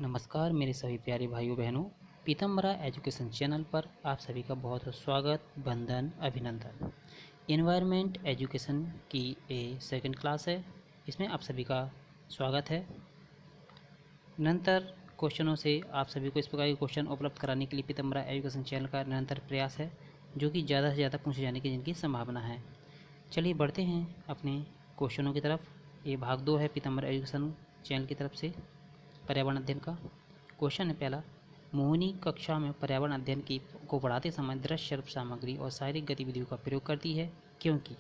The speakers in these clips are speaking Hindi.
नमस्कार मेरे सभी प्यारे भाइयों बहनों, पीतम्बरा एजुकेशन चैनल पर आप सभी का बहुत बहुत स्वागत, वंदन, अभिनंदन। एनवायरनमेंट एजुकेशन की सेकंड क्लास है, इसमें आप सभी का स्वागत है। निरंतर क्वेश्चनों से आप सभी को इस प्रकार के क्वेश्चन उपलब्ध कराने के लिए पीतम्बरा एजुकेशन चैनल का निरंतर प्रयास है, जो कि ज़्यादा से ज़्यादा पूछे जाने की जिनकी संभावना है। चलिए बढ़ते हैं अपने क्वेश्चनों की तरफ। ये भाग 2 है पीतम्बरा एजुकेशन चैनल की तरफ से पर्यावरण अध्ययन का। क्वेश्चन है पहला, मोहिनी कक्षा में पर्यावरण अध्ययन को पढ़ाते समय दृश्य सामग्री और शारीरिक गतिविधियों का प्रयोग करती है, क्योंकि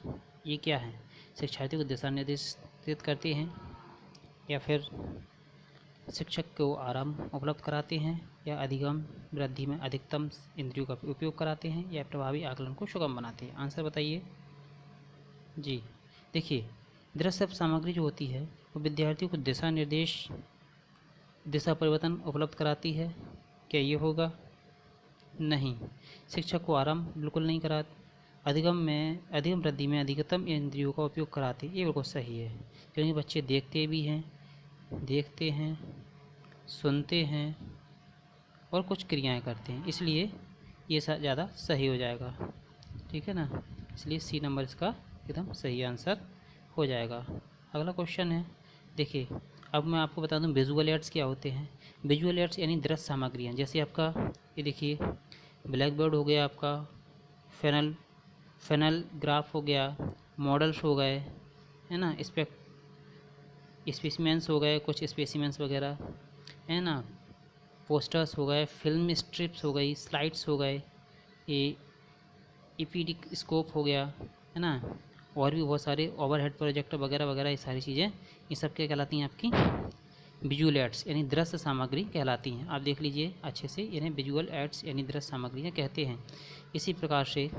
ये क्या है? शिक्षार्थियों को दिशा निर्देशित करते हैं, या फिर शिक्षक को आराम उपलब्ध कराते हैं, या अधिगम वृद्धि में अधिकतम इंद्रियों का उपयोग कराते हैं, या प्रभावी आकलन को सुगम बनाते हैं। आंसर बताइए जी। देखिए, दृश्य सामग्री जो होती है वो विद्यार्थियों को दिशा परिवर्तन उपलब्ध कराती है। क्या ये होगा? नहीं। शिक्षक को आराम बिल्कुल नहीं कराती। अधिगम वृद्धि में अधिकतम इंद्रियों का उपयोग कराते, ये बिल्कुल सही है, क्योंकि बच्चे देखते हैं, सुनते हैं और कुछ क्रियाएं करते हैं, इसलिए ये ज़्यादा सही हो जाएगा। ठीक है ना, इसलिए सी नंबर इसका एकदम सही आंसर हो जाएगा। अगला क्वेश्चन है, देखिए अब मैं आपको बता दूं विजुअल एड्स क्या होते हैं। विजुअल एड्स यानी दृश्य सामग्रियाँ, जैसे आपका ये देखिए ब्लैक बोर्ड हो गया, आपका फेनल ग्राफ हो गया, मॉडल्स हो गए, है ना, स्पेसिमेंस हो गए, कुछ स्पेसिमेंस वगैरह, है ना, पोस्टर्स हो गए, फिल्म स्ट्रिप्स हो गई, स्लाइड्स हो गए, ये ईपीडी स्कोप हो गया, है ना, और भी बहुत सारे ओवरहेड प्रोजेक्टर वगैरह वगैरह, ये सारी चीज़ें ये सब क्या कहलाती हैं? आपकी विजुअल एड्स यानी दृश्य सामग्री कहलाती हैं। आप देख लीजिए अच्छे से, इन्हें विजुअल एड्स यानी दृश्य सामग्रियाँ कहते हैं। इसी प्रकार से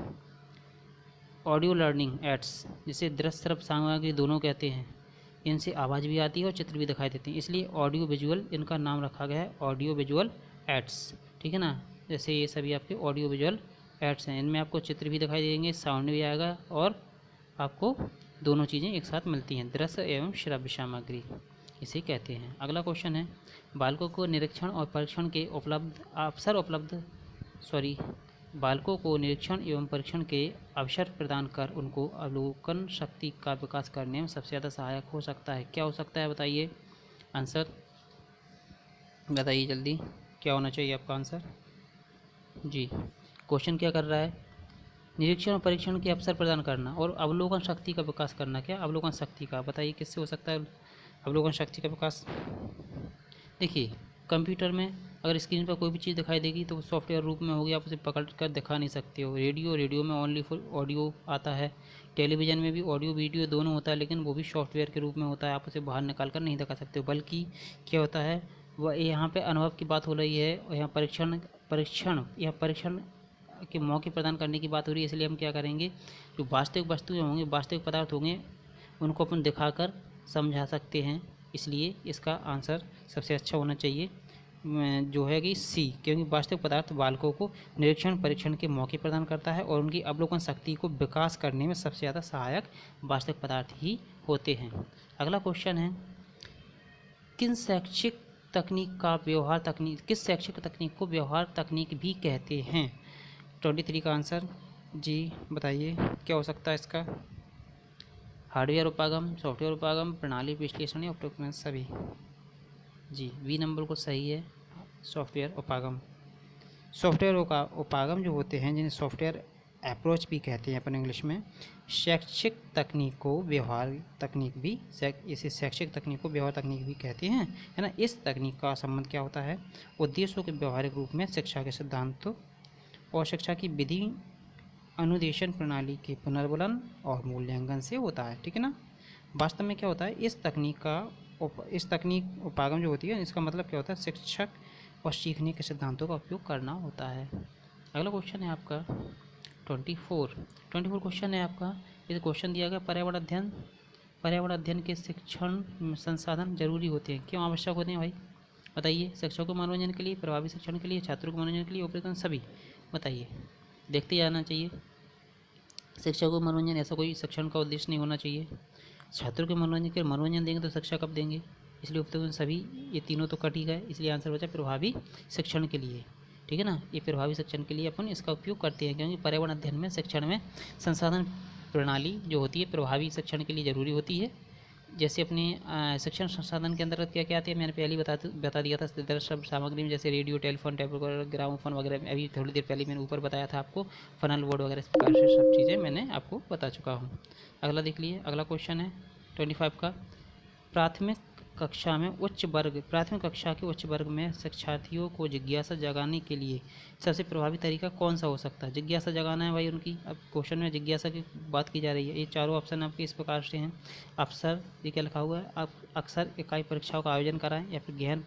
ऑडियो लर्निंग एड्स, जिसे दृश्य सामग्री दोनों कहते हैं, इनसे आवाज़ भी आती है और चित्र भी दिखाई देते हैं, इसलिए ऑडियो विजुअल इनका नाम रखा गया है, ऑडियो विजुअल एड्स। ठीक है ना, जैसे ये सभी आपके ऑडियो विजुअल एड्स हैं, इनमें आपको चित्र भी दिखाई देंगे, साउंड भी आएगा, और आपको दोनों चीज़ें एक साथ मिलती हैं, दृश्य एवं श्रव्य सामग्री इसे कहते हैं। अगला क्वेश्चन है, बालकों को निरीक्षण और परीक्षण के बालकों को निरीक्षण एवं परीक्षण के अवसर प्रदान कर उनको अवलोकन शक्ति का विकास करने में सबसे ज़्यादा सहायक हो सकता है। क्या हो सकता है बताइए? आंसर बताइए जल्दी, क्या होना चाहिए आपका आंसर? जी, क्वेश्चन क्या कर रहा है? निरीक्षण और परीक्षण के अवसर प्रदान करना और अवलोकन शक्ति का विकास करना। क्या अवलोकन शक्ति का? बताइए किससे हो सकता है अवलोकन शक्ति का विकास? देखिए, कंप्यूटर में अगर स्क्रीन पर कोई भी चीज़ दिखाई देगी तो सॉफ्टवेयर रूप में होगी, आप उसे पकड़ कर दिखा नहीं सकते हो। रेडियो में ओनली फॉर ऑडियो आता है, टेलीविज़न में भी ऑडियो वीडियो दोनों होता है, लेकिन वो भी सॉफ्टवेयर के रूप में होता है, आप उसे बाहर निकाल कर नहीं दिखा सकते हो। बल्कि क्या होता है, वह यहाँ पे अनुभव की बात हो रही है, और यहाँ परीक्षण के मौके प्रदान करने की बात हो रही है, इसलिए हम क्या करेंगे, जो वास्तविक वस्तुएं होंगी, वास्तविक पदार्थ होंगे, उनको अपन दिखाकर समझा सकते हैं, इसलिए इसका आंसर सबसे अच्छा होना चाहिए जो है कि सी, क्योंकि वास्तविक पदार्थ बालकों को निरीक्षण परीक्षण के मौके प्रदान करता है और उनकी अवलोकन शक्ति को विकास करने में सबसे ज़्यादा सहायक वास्तविक पदार्थ ही होते हैं। अगला क्वेश्चन है, किस शैक्षिक तकनीक को व्यवहार तकनीक भी कहते हैं? 23 का आंसर जी बताइए, क्या हो सकता है इसका? हार्डवेयर उपागम, सॉफ्टवेयर उपागम, प्रणाली विश्लेषण या उपयुक्त सभी? जी, बी नंबर को सही है, सॉफ्टवेयर उपागम। सॉफ्टवेयर उपागम जो होते हैं, जिन्हें सॉफ्टवेयर अप्रोच भी कहते हैं अपन इंग्लिश में, शैक्षिक तकनीक को व्यवहार तकनीक भी कहते हैं, है ना। इस तकनीक का संबंध क्या होता है? उद्देश्यों के व्यवहारिक रूप में शिक्षा के सिद्धांतों और शिक्षा की विधि अनुदेशन प्रणाली के पुनर्वलन और मूल्यांकन से होता है। ठीक है ना। वास्तव में क्या होता है, इस तकनीक उपागम जो होती है, इसका मतलब क्या होता है, शिक्षक और सीखने के सिद्धांतों का उपयोग करना होता है। अगला क्वेश्चन है आपका 24 क्वेश्चन है आपका। इस क्वेश्चन दिया गया, पर्यावरण अध्ययन के शिक्षण संसाधन जरूरी होते हैं, क्यों आवश्यक होते हैं भाई? बताइए। शिक्षकों को मनोरंजन के लिए, प्रभावी शिक्षण के लिए, छात्रों को मनोरंजन के लिए, उपयुक्त सभी? बताइए, देखते जाना चाहिए। शिक्षकों को मनोरंजन, ऐसा कोई शिक्षण का उद्देश्य नहीं होना चाहिए। छात्रों के मनोरंजन देंगे तो शिक्षा कब देंगे? इसलिए उपयुक्त सभी, ये तीनों तो कट ही गए, इसलिए आंसर बचा प्रभावी शिक्षण के लिए। ठीक है ना, ये प्रभावी शिक्षण के लिए अपन इसका उपयोग करते हैं, क्योंकि पर्यावरण अध्ययन में शिक्षण में संसाधन प्रणाली जो होती है प्रभावी शिक्षण के लिए ज़रूरी होती है। जैसे अपने शिक्षण संसाधन के अंतर्गत क्या क्या आती है, मैंने पहले ही बता दिया था। दृश्य सामग्री में जैसे radio, telephone, tape recorder, gramophone वगैरह, अभी थोड़ी देर पहले मैंने ऊपर बताया था आपको, फनल बोर्ड वगैरह, इस प्रकार से सब चीज़ें मैंने आपको बता चुका हूँ। अगला देख लिए, अगला क्वेश्चन है 25 का। प्राथमिक प्राथमिक कक्षा के उच्च वर्ग में शिक्षार्थियों को जिज्ञासा जगाने के लिए सबसे प्रभावी तरीका कौन सा हो सकता है? जिज्ञासा जगाना है भाई उनकी। अब क्वेश्चन में जिज्ञासा की बात की जा रही है। ये चारों ऑप्शन आपके इस प्रकार से हैं। अक्सर, ये क्या लिखा हुआ है, आप अक्सर इकाई परीक्षाओं का आयोजन कराएं, या फिर गहन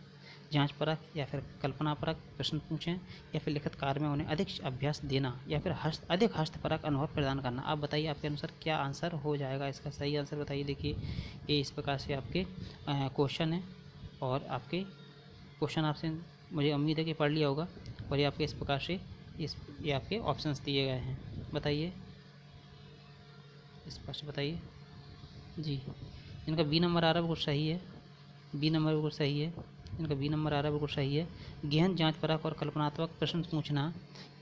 जांच परख, या फिर कल्पना परख प्रश्न पूछें, या फिर लिखित कार्य में उन्हें अधिक अभ्यास देना, या फिर अधिक हस्तपरक अनुभव प्रदान करना। आप बताइए आपके अनुसार क्या आंसर हो जाएगा, इसका सही आंसर बताइए। देखिए ये इस प्रकार से आपके क्वेश्चन है, और आपके क्वेश्चन आपसे मुझे उम्मीद है कि पढ़ लिया होगा, और ये आपके इस प्रकार से ये आपके ऑप्शंस दिए गए हैं। बताइए स्पष्ट बताइए जी। इनका बी नंबर आ रहा है बिल्कुल सही है, बी नंबर बिल्कुल सही है, इनका बी नंबर आ रहा है बिल्कुल सही है। गहन जांच परख और कल्पनात्मक प्रश्न पूछना,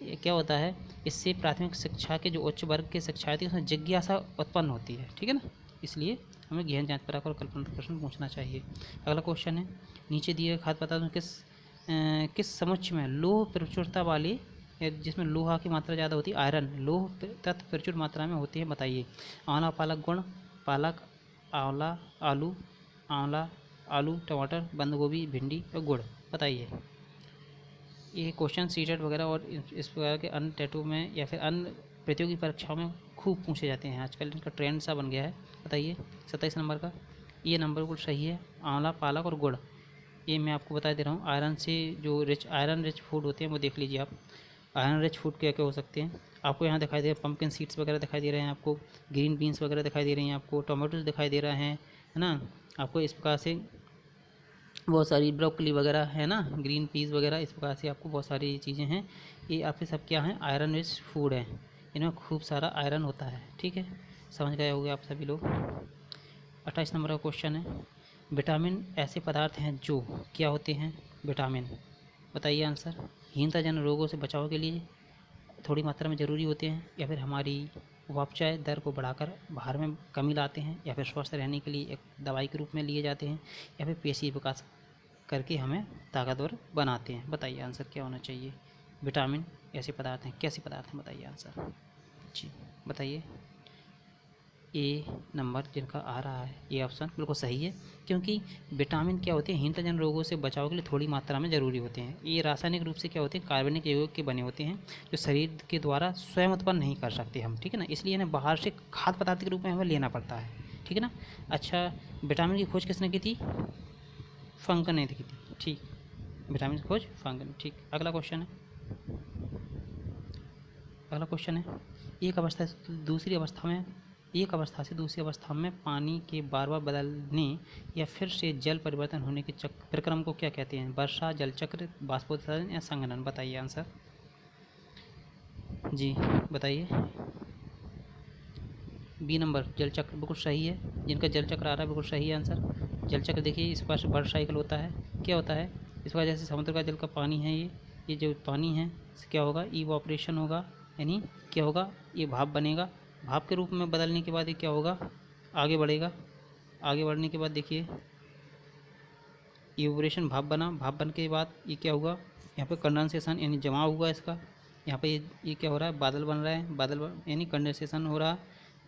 ये क्या होता है, इससे प्राथमिक शिक्षा के जो उच्च वर्ग के शिक्षार्थी उसमें जिज्ञासा उत्पन्न होती है। ठीक है ना, इसलिए हमें गहन जांच परख और कल्पनात्मक प्रश्न पूछना चाहिए। अगला क्वेश्चन है, नीचे दिए खाद्य पदार्थों किस समुच्चय में लोह प्रचुरता वाले, जिसमें लोहा की मात्रा ज़्यादा होती है, आयरन लोह तत्व प्रचुर मात्रा में होते हैं, बताइए। आंवला, पालक, गुण, पालक, आंवला, आलू, आंवला, आलू, टमाटर, बंद गोभी, भिंडी और गुड़, बताइए। ये क्वेश्चन सीटेट वगैरह और इस प्रकार के अन्य टैटू में या फिर अन्य प्रतियोगी परीक्षाओं में खूब पूछे जाते हैं, आजकल इनका ट्रेंड सा बन गया है। बताइए 27 नंबर का, ये नंबर बिल्कुल सही है, आंवला, पालक और गुड़। ये मैं आपको बता दे रहा हूँ, आयरन से जो आयरन रिच फूड होते हैं वो देख लीजिए आप। आयरन रिच फूड क्या क्या हो सकते हैं आपको यहाँ दिखाई दे रहे हैं, पम्पकिन सीड्स वगैरह दिखाई दे रहे हैं आपको, ग्रीन बीन्स वगैरह दिखाई दे रही हैं आपको, टोमेटोज दिखाई दे रहे हैं, है ना, आपको इस प्रकार से बहुत सारी ब्रोकली वगैरह है ना, ग्रीन पीस वगैरह, इस प्रकार से आपको बहुत सारी चीज़ें हैं। ये आपके सब क्या हैं, आयरन रिच फूड है, इनमें खूब सारा आयरन होता है। ठीक है, समझ गए होंगे आप सभी लोग। 28 नंबर का क्वेश्चन है, विटामिन ऐसे पदार्थ हैं जो क्या होते हैं, विटामिन बताइए आंसर। हीनताजन रोगों से बचाव के लिए थोड़ी मात्रा में ज़रूरी होते हैं, या फिर हमारी उपापचय दर को बढ़ाकर बाहर में कमी लाते हैं, या फिर स्वस्थ रहने के लिए एक दवाई के रूप में लिए जाते हैं, या फिर पेशी विकास करके हमें ताकतवर बनाते हैं। बताइए आंसर क्या होना चाहिए। विटामिन ऐसे पदार्थ हैं, कैसे पदार्थ हैं, बताइए आंसर जी। बताइए ए नंबर जिनका आ रहा है, ये ऑप्शन बिल्कुल सही है, क्योंकि विटामिन क्या होते हैं, हीनताजन रोगों से बचाव के लिए थोड़ी मात्रा में ज़रूरी होते हैं। ये रासायनिक रूप से क्या होते हैं, कार्बनिक यौगिक के बने होते हैं, जो शरीर के द्वारा स्वयं उत्पन्न नहीं कर सकते हम। ठीक है ना, इसलिए इन्हें बाहर से खाद्य पदार्थ के रूप में हमें लेना पड़ता है। ठीक है ना। अच्छा, विटामिन की खोज किसने की थी, फंक ने की थी। ठीक, विटामिन की खोज फंक ने। ठीक, अगला क्वेश्चन है, अगला क्वेश्चन है, एक अवस्था से दूसरी अवस्था में पानी के बार बार बदलने या फिर से जल परिवर्तन होने के प्रक्रम को क्या कहते हैं, वर्षा, जल चक्र, बाष्पोत्सर्जन या संघनन। बताइए आंसर जी। बताइए बी नंबर जल चक्र बिल्कुल सही है, जिनका जल चक्र आ रहा है बिल्कुल सही है आंसर। जल चक्र देखिए, इस पास बर्ड साइकिल होता है, क्या होता है, इस वजह से समुद्र का जल का पानी है, ये जो पानी है क्या होगा, इवोपरेशन होगा, यानी क्या होगा, ये भाप बनेगा, भाप के रूप में बदलने के बाद ये क्या होगा, आगे बढ़ेगा, आगे बढ़ने के बाद देखिए इवोपरेशन, भाप बना, भाप बन के बाद ये क्या हुआ, यहाँ पे कंडेंसेशन यानी जमाव हुआ इसका, यहाँ पे ये क्या हो रहा है, बादल बन रहा है, यानी कंडेंसेशन हो रहा है।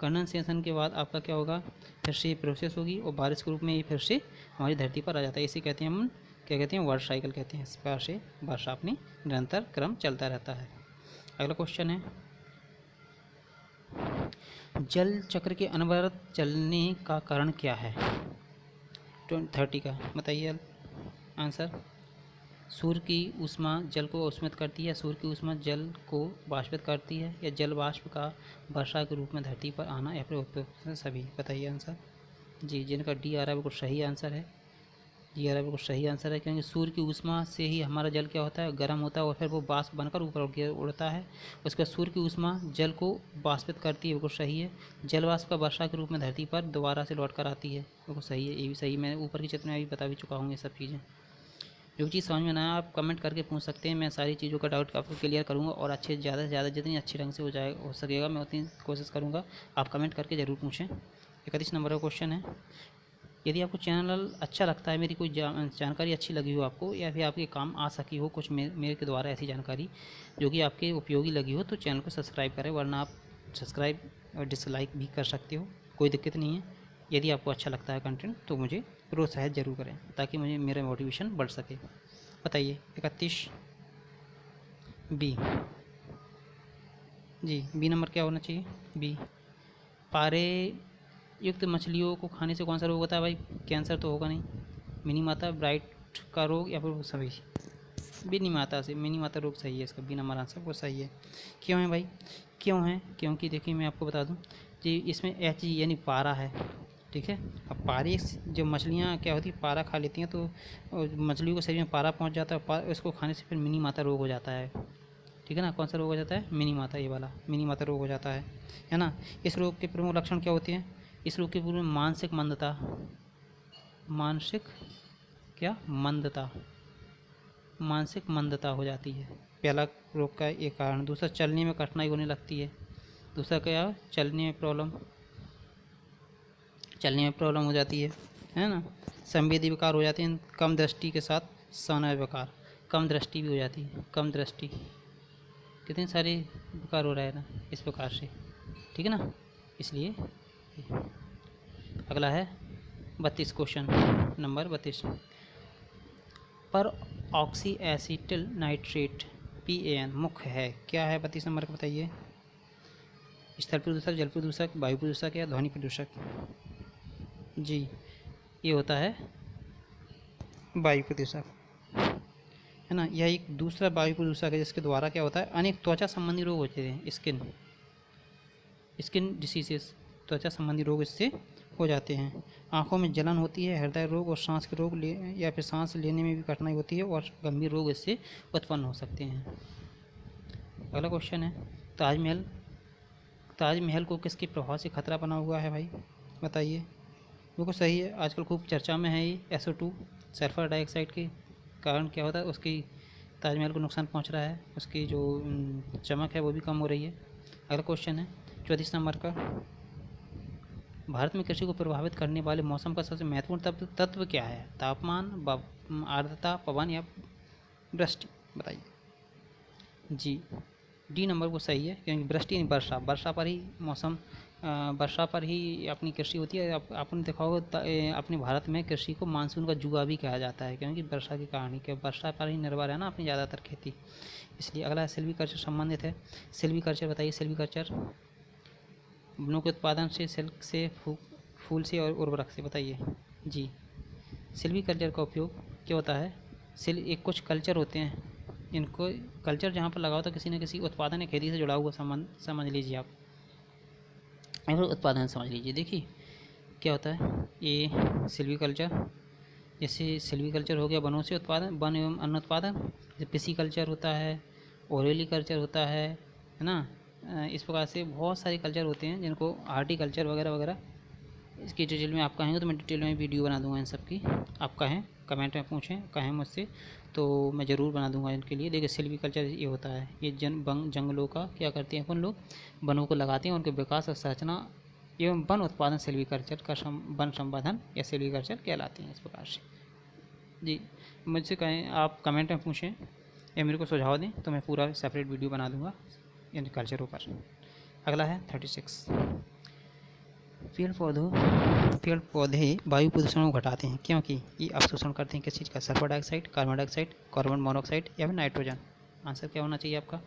कंडेंसेशन के बाद आपका क्या होगा, फिर से ये प्रोसेस होगी और बारिश के रूप में ये फिर से हमारी धरती पर आ जाता है। इसे कहते हैं हम, क्या कहते हैं, वाटर साइकिल कहते हैं। इस प्रकार से वर्षा अपनी निरंतर क्रम चलता रहता है। अगला क्वेश्चन है, जल चक्र के अनवरत चलने का कारण क्या है, 30 का बताइए आंसर। सूर्य की ऊष्मा जल को उष्मित करती है, या सूर्य की ऊष्मा जल को वाष्पित करती है, या जल वाष्प का वर्षा के रूप में धरती पर आना, या फिर उपयुक्त सभी। बताइए आंसर जी। जिनका डी आ रहा है बिल्कुल सही आंसर है, जी यार बिल्कुल सही आंसर है, क्योंकि सूर्य की ऊष्मा से ही हमारा जल क्या होता है, गर्म होता है और फिर वो वाष्प बनकर ऊपर उड़ता है। उसके बाद सूर्य की ऊष्मा जल को वाष्पित करती है, बिल्कुल सही है। जल वाष्प का वर्षा के रूप में धरती पर दोबारा से लौट कर आती है, बिल्कुल सही है, ये भी सही। मैं ऊपर की चित्र में अभी बता भी चुका हूँ ये सब चीज़ें। जो चीज़ समझ में ना आए आप कमेंट करके पूछ सकते हैं, मैं सारी चीज़ों का डाउट आपको क्लियर करूँगा और अच्छे ज़्यादा से ज़्यादा जितनी अच्छी ढंग से हो सकेगा मैं उतनी कोशिश करूँगा। आप कमेंट करके ज़रूर पूछें। 31 नंबर का क्वेश्चन है, यदि आपको चैनल अच्छा लगता है, मेरी कोई जानकारी अच्छी लगी हो आपको या फिर आपके काम आ सकी हो कुछ मेरे के द्वारा ऐसी जानकारी जो कि आपके उपयोगी लगी हो, तो चैनल को सब्सक्राइब करें, वरना आप सब्सक्राइब और डिसलाइक भी कर सकते हो, कोई दिक्कत नहीं है। यदि आपको अच्छा लगता है कंटेंट तो मुझे प्रोत्साहित ज़रूर करें ताकि मुझे मेरा मोटिवेशन बढ़ सके। बताइए 31 बी। जी बी नंबर क्या होना चाहिए? बी। पारे युक्त मछलियों को खाने से कौन सा रोग होता है भाई? कैंसर तो होगा नहीं। मिनी माता ब्राइट का रोग या फिर वो सभी? मिनी माता से, मिनी माता रोग सही है इसका, बी नंबर आंसर वो सही है। क्यों है भाई? क्यों है? क्योंकि देखिए मैं आपको बता दूं कि इसमें एच यानी पारा है, ठीक है। अब पारे जो मछलियाँ क्या होती है, पारा खा लेती हैं तो मछलियों को शरीर में पारा पहुंच जाता है, इसको खाने से फिर मिनी माता रोग हो जाता है, ठीक है ना। कौन सा रोग हो जाता है? मिनी माता, ये वाला मिनी माता रोग हो जाता है ना। इस रोग के प्रमुख लक्षण क्या होते हैं? इस रोग के पूर्व मानसिक मंदता, मानसिक क्या मंदता, मानसिक मंदता हो जाती है, पहला रोग का एक कारण। दूसरा चलने में कठिनाई होने लगती है। दूसरा क्या है? चलने में प्रॉब्लम, चलने में प्रॉब्लम हो जाती है ना। संवेदी विकार हो जाते हैं, कम दृष्टि के साथ सौना विकार, कम दृष्टि भी हो जाती है, कम दृष्टि, कितने सारे विकार हो रहा है ना इस प्रकार से, ठीक है ना। इसलिए अगला है 32 क्वेश्चन नंबर 32, पर ऑक्सी एसिटिल नाइट्रेट PAN मुख्य है, क्या है 32 नंबर का? बताइए। स्थल प्रदूषक, जल प्रदूषक, वायु प्रदूषक या ध्वनि प्रदूषक? जी ये होता है वायु प्रदूषक, है ना। यह एक दूसरा वायु प्रदूषक है जिसके द्वारा क्या होता है, अनेक त्वचा संबंधी रोग होते हैं, स्किन डिसीजेस, त्वचा संबंधी रोग इससे हो जाते हैं। आँखों में जलन होती है, हृदय रोग और सांस के रोग या फिर सांस लेने में भी कठिनाई होती है और गंभीर रोग इससे उत्पन्न हो सकते हैं। अगला क्वेश्चन है, ताजमहल, ताजमहल को किसके प्रभाव से खतरा बना हुआ है भाई? बताइए। बिल्कुल सही है, आजकल खूब चर्चा में है ये SO2 सल्फर डाइऑक्साइड के कारण क्या होता है, उसकी ताजमहल को नुकसान पहुंच रहा है, उसकी जो चमक है वो भी कम हो रही है। अगला क्वेश्चन है 34 नंबर का, भारत में कृषि को प्रभावित करने वाले मौसम का सबसे महत्वपूर्ण तत्व क्या है? तापमान, आर्द्रता, पवन या वृष्टि? बताइए। जी डी नंबर वो सही है, क्योंकि वृष्टि यानी वर्षा, वर्षा पर ही मौसम, वर्षा पर ही अपनी कृषि होती है। आपने देखा होगा अपने भारत में कृषि को मानसून का जुआ भी कहा जाता है, क्योंकि वर्षा के कारण ही, क्या वर्षा पर ही निर्भर है ना अपनी ज़्यादातर खेती, इसलिए। अगला सिल्वीकल्चर संबंधित है, सिल्वीकल्चर बताइए। सिल्वीकल्चर वनों के उत्पादन से, सिल्क से, फूल से और उर्वरक से? बताइए। जी सिल्वीकल्चर का उपयोग क्या होता है? एक कुछ कल्चर होते हैं, इनको कल्चर जहाँ पर लगा होता है किसी न किसी उत्पादन या खेती से जुड़ा हुआ संबंध समझ लीजिए आप, या फिर उत्पादन समझ लीजिए। देखिए क्या होता है ये सिल्वीकल्चर, जैसे सिल्वीकल्चर हो गया वनों से उत्पादन, वन एवं अन्न उत्पादन, जैसे पिसीकल्चर होता है, ओरेली कल्चर होता है ना। इस प्रकार से बहुत सारे कल्चर होते हैं जिनको हार्टिकल्चर वगैरह वगैरह, इसकी डिटेल में आप कहेंगे तो मैं डिटेल में वीडियो बना दूंगा इन सब की। आप कहें कमेंट में पूछें, कहें मुझसे तो मैं ज़रूर बना दूंगा इनके लिए। देखिए सिल्वीकल्चर ये होता है, ये जंगलों का क्या करते हैं अपन लोग, वनों को लगाते हैं, उनके विकास और संरचना एवं वन उत्पादन सिल्वीकल्चर का वन संवर्धन या सिल्वीकल्चर कहलाते हैं, इस प्रकार से। जी मुझसे कहें, आप कमेंट में पूछें या मेरे को सुझाव दें तो मैं पूरा सेपरेट वीडियो बना दूंगा इन कल्चरों पर। अगला है 36, पेड़ पौधे वायु प्रदूषण को घटाते हैं क्योंकि ये अवशोषण करते हैं किस चीज़ का? Sulphur dioxide, carbon dioxide, carbon monoxide या फिर नाइट्रोजन? आंसर क्या होना चाहिए आपका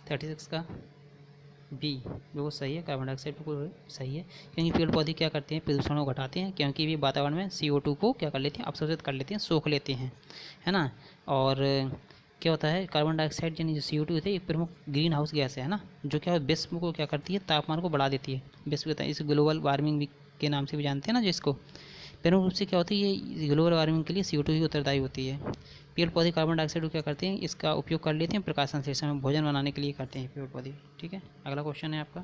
36 का? बी बिल्कुल सही है, कार्बन डाइऑक्साइड बिल्कुल सही है, क्योंकि पेड़ पौधे क्या करते हैं? प्रदूषण को घटाते हैं, क्योंकि वे वातावरण में CO2 को क्या कर लेते हैं? अवशोषित कर लेते हैं, सोख लेते हैं, है ना। और क्या होता है, कार्बन डाइऑक्साइड यानी जो CO2 होती है, एक प्रमुख ग्रीन हाउस गैस है ना, जो क्या विश्व को क्या करती है? तापमान को बढ़ा देती है। विश्व इस ग्लोबल वार्मिंग के नाम से भी जानते हैं ना जिसको, प्रमुख रूप से क्या होती है, ये ग्लोबल वार्मिंग के लिए CO2 ही उत्तरदायी होती है। पेड़ पौधे कार्बन डाइऑक्साइड को क्या करते हैं, इसका उपयोग कर लेते हैं प्रकाश संश्लेषण में, भोजन बनाने के लिए करते हैं पेड़ पौधे। ठीक है, अगला क्वेश्चन है आपका,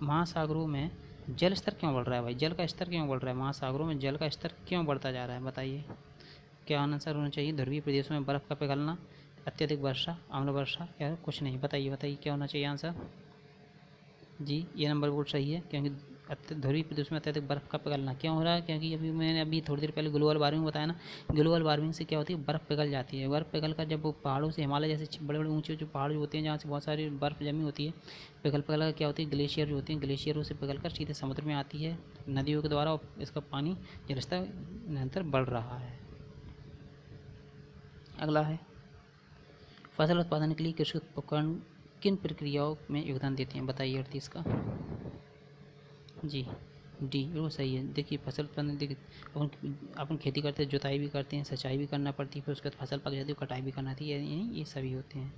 महासागरों में जल स्तर क्यों बढ़ रहा है भाई, जल का स्तर क्यों बढ़ रहा है, महासागरों में जल का स्तर क्यों बढ़ता जा रहा है, बताइए। क्या आंसर होना चाहिए, ध्रुवीय प्रदेशों में बर्फ़ का पिघलना, अत्यधिक वर्षा, अम्ल वर्षा, या कुछ नहीं, बताइए बताइए क्या होना चाहिए आंसर। जी, ये नंबर बिल्कुल सही है, क्योंकि ध्रुवीय प्रदेश में अत्यधिक बर्फ़ का पिघलना क्यों हो रहा है, क्योंकि मैंने थोड़ी देर पहले ग्लोबल वार्मिंग बताया ना, ग्लोबल वार्मिंग से क्या होती है, बर्फ़ पिघल जाती है, बर्फ़ पिघल कर जब वो पहाड़ों से, हिमालय जैसे बड़े बड़े ऊंचे जो पहाड़ जो होते हैं जहाँ से बहुत सारी बर्फ़ जमी होती है, पिघल कर क्या होती है, ग्लेशियर जो होती हैं, ग्लेशियरों से पिघल कर सीधे समुद्र में आती है नदियों के द्वारा, और इसका पानी जलस्तर निरंतर बढ़ रहा है। अगला है, फसल उत्पादन के लिए कृषि उपकरण किन प्रक्रियाओं में योगदान देते हैं, बताइए 38 का। जी, डी वो सही है। देखिए फसल उत्पादन, देखिए अपन खेती करते हैं, जुताई भी करते हैं, सिंचाई भी करना पड़ती है, फिर उसके बाद फसल पक जाती है, कटाई भी करना थी, ये सभी होते हैं।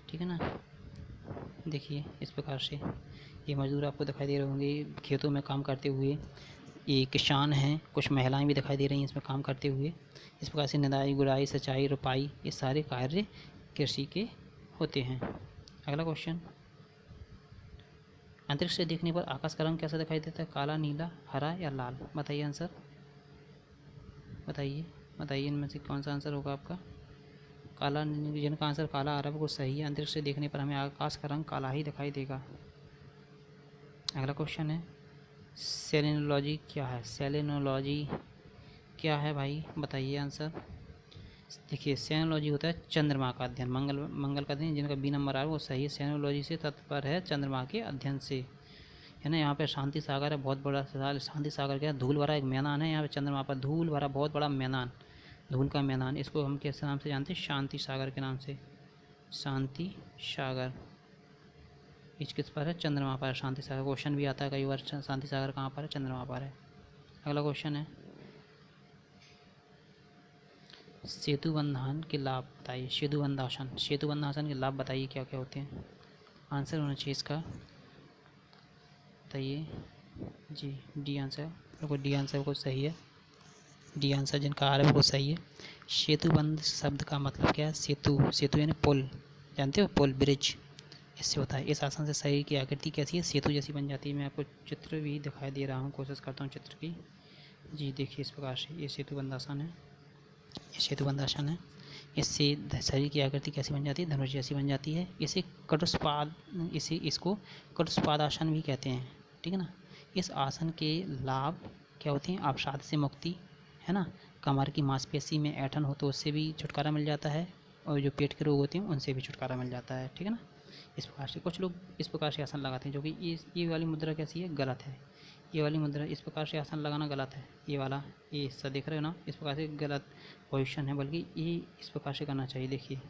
ठीक है ना, देखिए इस प्रकार से ये मजदूर आपको दिखाई दे रहे होंगे खेतों में काम करते हुए, ये किसान हैं, कुछ महिलाएं भी दिखाई दे रही हैं इसमें काम करते हुए। इस प्रकार से निदाई, गुड़ाई, सिंचाई, रोपाई, ये सारे कार्य कृषि के होते हैं। अगला क्वेश्चन, अंतरिक्ष से देखने पर आकाश का रंग कैसा दिखाई देता है, काला, नीला, हरा या लाल, बताइए आंसर, बताइए बताइए इनमें से कौन सा आंसर होगा आपका। काला, जिनका आंसर काला आ रहा है वो सही है, अंतरिक्ष से देखने पर हमें आकाश का रंग काला ही दिखाई देगा। अगला क्वेश्चन है, सेलेनोलॉजी क्या है, सेलेनोलॉजी क्या है भाई, बताइए आंसर। देखिए सेनोलॉजी होता है चंद्रमा का अध्ययन, मंगल का अध्ययन, जिनका बी नंबर आ रहा है वो सही है। सेनोलॉजी से तात्पर्य है चंद्रमा के अध्ययन से, है ना। यहाँ पे शांति सागर है, बहुत बड़ा शांति सागर क्या है, धूल भरा एक मैदान है यहाँ पे चंद्रमा पर, धूल भरा बहुत बड़ा मैदान, धूल का मैदान, इसको हम किस नाम से जानते हैं, शांति सागर के नाम से, शांति सागर। इस किस पर है, चंद्रमा पर, शांति सागर। क्वेश्चन भी आता है कई बार, शांति सागर कहाँ पर है, चंद्रमा पर है। अगला क्वेश्चन है, सेतु बंधन के लाभ बताइए, सेतु बंधासन, सेतु बंधासन के लाभ बताइए क्या क्या होते हैं, आंसर होना चाहिए इसका, बताइए। जी, डी आंसर, बिल्कुल डी आंसर बिल्कुल सही है, डी आंसर जिनका आ रहा है बिल्कुल सही है। सेतुबंध शब्द का मतलब क्या है, सेतु, सेतु यानी पुल, जानते हो, पुल, ब्रिज, इससे होता है। इस आसन से शरीर की आकृति कैसी है, सेतु जैसी बन जाती है। मैं आपको चित्र भी दिखाई दे रहा हूँ, कोशिश करता हूँ चित्र की। जी देखिए इस प्रकार से ये सेतु बंधासन है, ये सेतु बंधासन है। इससे शरीर की आकृति कैसी बन जाती है, धनुष जैसी बन जाती है। इसको कटुष्पादासन भी कहते हैं, ठीक है ना। इस आसन के लाभ क्या होते हैं, अवसाद से मुक्ति, है ना, कमर की मांसपेशी में ऐंठन हो तो उससे भी छुटकारा मिल जाता है, और जो पेट के रोग होते हैं उनसे भी छुटकारा मिल जाता है, ठीक है ना। इस प्रकार से कुछ लोग इस प्रकार से आसन लगाते हैं, जो कि ये वाली मुद्रा कैसी है, गलत है। ये वाली मुद्रा, इस प्रकार से आसन लगाना गलत है, ये वाला, ये हिस्सा देख रहे हो ना, इस प्रकार से गलत पोजीशन है, बल्कि ये इस प्रकार से करना चाहिए। देखिए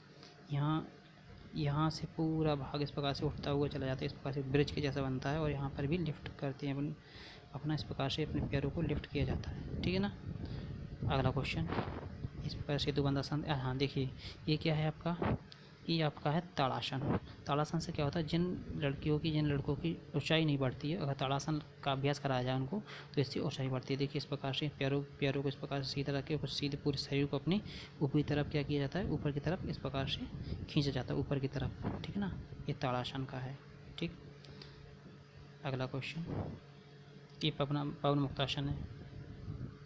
यहाँ से पूरा भाग इस प्रकार से उठता हुआ चला जाता है, इस प्रकार से ब्रिज के जैसा बनता है, और यहाँ पर भी लिफ्ट करते हैं अपना, इस प्रकार से अपने पैरों को लिफ्ट किया जाता है, ठीक है ना। अगला क्वेश्चन, इस प्रकार सेतु बंधासन, हाँ देखिए ये क्या है आपका, ये आपका है ताड़ासन। ताड़ासन से क्या होता है, जिन लड़कों की ऊंचाई नहीं बढ़ती है, अगर ताड़ासन का अभ्यास कराया जाए उनको तो इससे ऊंचाई बढ़ती है। देखिए इस प्रकार से पैरों को इस प्रकार से सीधा रख के कुछ सीधे पूरे शरीर को अपनी ऊपरी तरफ क्या किया जाता है, ऊपर की तरफ इस प्रकार से खींचा जाता है ऊपर की तरफ, ठीक है ना। ये ताड़ासन का है, ठीक। अगला क्वेश्चन, ये पवन मुक्तासन है,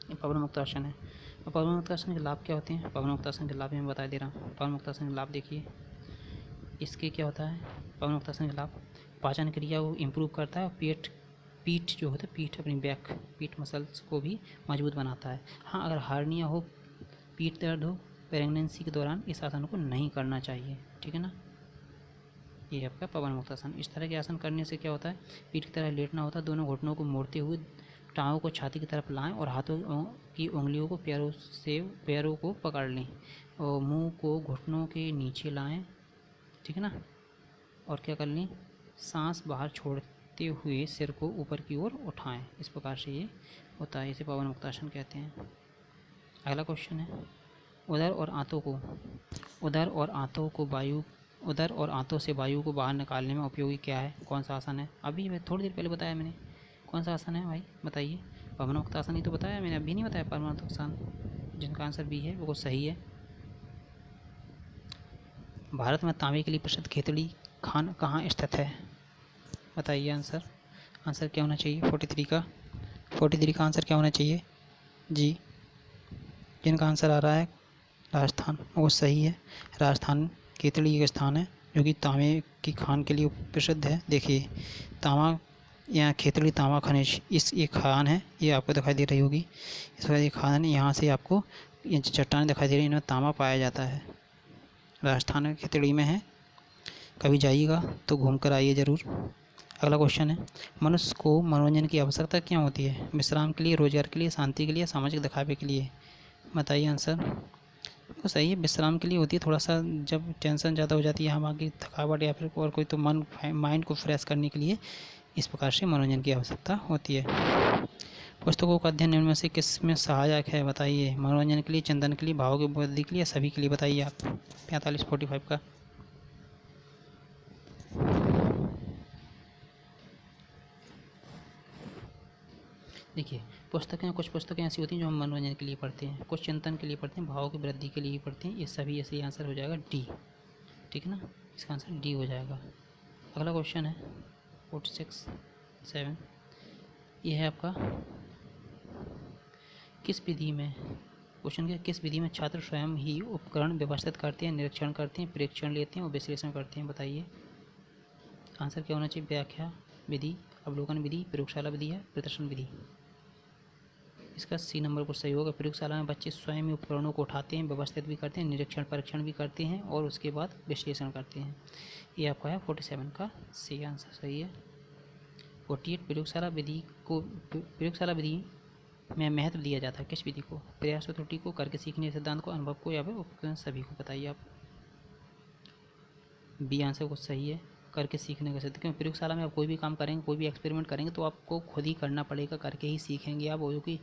ये पवन मुक्तासन है। और पवन मुक्तासन के लाभ क्या होते हैं, पवन मुक्तासन के लाभ मैं बता दे रहा हूँ। पवन मुक्तासन के लाभ देखिए, इसके क्या होता है, पवन मुक्तासन के लाभ, पाचन क्रिया को इम्प्रूव करता है, और पीठ जो होता है, पीठ अपनी पीठ मसल्स को भी मजबूत बनाता है। हाँ, अगर हार्निया हो, पीठ दर्द हो, प्रेगनेंसी के दौरान इस आसन को नहीं करना चाहिए, ठीक है ना। ये आपका पवन मुक्तासन। इस तरह के आसन करने से क्या होता है, पीठ की तरह लेटना होता है, दोनों घुटनों को मोड़ते हुए टाँगों को छाती की तरफ लाएं, और हाथों की उंगलियों को पैरों को पकड़ लें, और मुंह को घुटनों के नीचे लाएं, ठीक है ना। और क्या कर लें, सांस बाहर छोड़ते हुए सिर को ऊपर की ओर उठाएं, इस प्रकार से ये होता है, इसे पवन मुक्तासन कहते हैं। अगला क्वेश्चन है, उदर और आंतों से वायु को बाहर निकालने में उपयोगी क्या है, कौन सा आसन है। अभी मैं थोड़ी देर पहले बताया मैंने, कौन सा आसन है भाई, बताइए। परमाणुमुक्त आसन ही तो बताया मैंने, अभी नहीं बताया परमाणुमुक्त आसन, जिनका आंसर बी है वो सही है। भारत में तांबे के लिए प्रसिद्ध खेतड़ी खान कहाँ स्थित है? बताइए आंसर। आंसर क्या होना चाहिए 43 का आंसर क्या होना चाहिए जी? जिनका आंसर आ रहा है राजस्थान, वो सही है। राजस्थान खेतड़ी एक स्थान है जो कि तांबे की खान के लिए प्रसिद्ध है। देखिए तांबा यहाँ खेतड़ी तांबा खनिज इस एक खान है, ये आपको दिखाई दे रही होगी। इस वजह खान है, यहाँ से आपको ये चट्टान दिखाई दे रही है, इनमें तांबा पाया जाता है। राजस्थान खेतड़ी में है, कभी जाइएगा तो घूम कर आइए ज़रूर। अगला क्वेश्चन है, मनुष्य को मनोरंजन की आवश्यकता क्यों होती है? विश्राम के लिए, रोजगार के लिए, शांति के लिए, सामाजिक दिखावे के लिए? बताइए आंसर। तो सही है, विश्राम के लिए होती है। थोड़ा सा जब टेंशन ज़्यादा हो जाती है, हमारी थकावट या फिर और कोई, तो माइंड को फ्रेश करने के लिए इस प्रकार से मनोरंजन की आवश्यकता होती है। पुस्तकों का अध्ययन इनमें से किस में सहायक है? बताइए। मनोरंजन के लिए, चिंतन के लिए, भावों की वृद्धि के लिए, सभी के लिए? बताइए आप। 45 का। देखिए कुछ पुस्तकें ऐसी होती हैं जो हम मनोरंजन के लिए पढ़ते हैं, कुछ चिंतन के लिए पढ़ते हैं, भावों की वृद्धि के लिए पढ़ते हैं। ये सभी ऐसे आंसर हो जाएगा डी। ठीक है ना, इसका आंसर डी हो जाएगा। अगला क्वेश्चन है 46-7, ये है आपका किस विधि में, क्वेश्चन क्या, किस विधि में छात्र स्वयं ही उपकरण व्यवस्थित करते हैं, निरीक्षण करते हैं, परीक्षण लेते हैं और विश्लेषण करते हैं? बताइए आंसर क्या होना चाहिए। व्याख्या विधि, अवलोकन विधि, प्रयोगशाला विधि है, प्रदर्शन विधि? इसका सी नंबर को सही होगा। प्रयोगशाला में बच्चे स्वयं ही उपकरणों को उठाते हैं, व्यवस्थित भी करते हैं, निरीक्षण परीक्षण भी करते हैं और उसके बाद विश्लेषण करते हैं। ये आपका है 47 का सी आंसर सही है। 48 प्रयोगशाला विधि में महत्व दिया जाता है किस विधि को? प्रयास और त्रुटि को, करके सीखने सिद्धांत को, अनुभव को या फिर उपकरण सभी को? बताइए आप। बी आंसर को सही है, करके सीखने का सिद्ध। क्योंकि प्रयोगशाला में आप कोई भी काम करेंगे, कोई भी एक्सपेरिमेंट करेंगे तो आपको खुद ही करना पड़ेगा, करके ही सीखेंगे आप, जो कि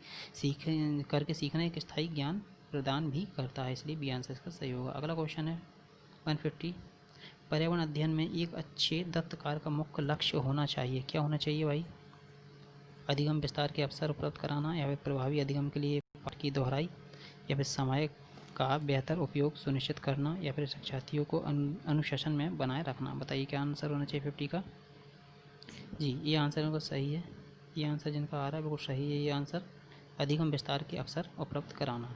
करके सीखना एक स्थायी ज्ञान प्रदान भी करता है, इसलिए बी आंसर इसका सही होगा। अगला क्वेश्चन है 150, पर्यावरण अध्ययन में एक अच्छे दत्तकार का मुख्य लक्ष्य होना चाहिए। क्या होना चाहिए भाई? अधिगम विस्तार के अवसर उपलब्ध कराना, या फिर प्रभावी अधिगम के लिए पाठ की दोहराई, या फिर समय का बेहतर उपयोग सुनिश्चित करना, या फिर शिक्षार्थियों को अनुशासन में बनाए रखना? बताइए क्या आंसर होना चाहिए 50 का? जी ये आंसर बिल्कुल सही है। ये आंसर जिनका आ रहा है बिल्कुल सही है। ये आंसर अधिगम विस्तार के अवसर उपलब्ध कराना।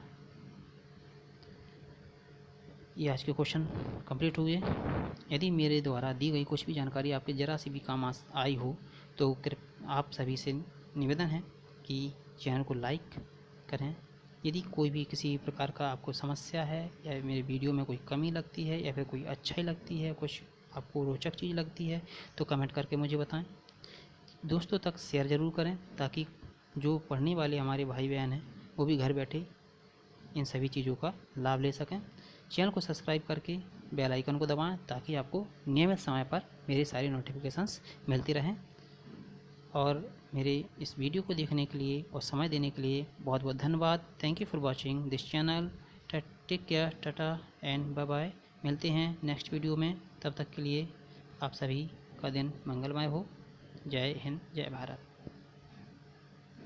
ये आज के क्वेश्चन कंप्लीट हुए। यदि मेरे द्वारा दी गई कुछ भी जानकारी आपके ज़रा सी भी काम आई हो तो आप सभी से निवेदन है कि चैनल को लाइक करें। यदि कोई भी किसी प्रकार का आपको समस्या है, या मेरे वीडियो में कोई कमी लगती है, या फिर कोई अच्छाई लगती है, कुछ आपको रोचक चीज़ लगती है, तो कमेंट करके मुझे बताएं। दोस्तों तक शेयर ज़रूर करें ताकि जो पढ़ने वाले हमारे भाई बहन हैं वो भी घर बैठे इन सभी चीज़ों का लाभ ले सकें। चैनल को सब्सक्राइब करके बेल आइकन को दबाएं ताकि आपको नियमित समय पर मेरी सारी नोटिफिकेशंस मिलती रहें। और मेरे इस वीडियो को देखने के लिए और समय देने के लिए बहुत बहुत धन्यवाद। Thank you for watching this channel. Take care, tata and bye bye. मिलते हैं नेक्स्ट वीडियो में, तब तक के लिए आप सभी का दिन मंगलमय हो। जय हिंद, जय भारत।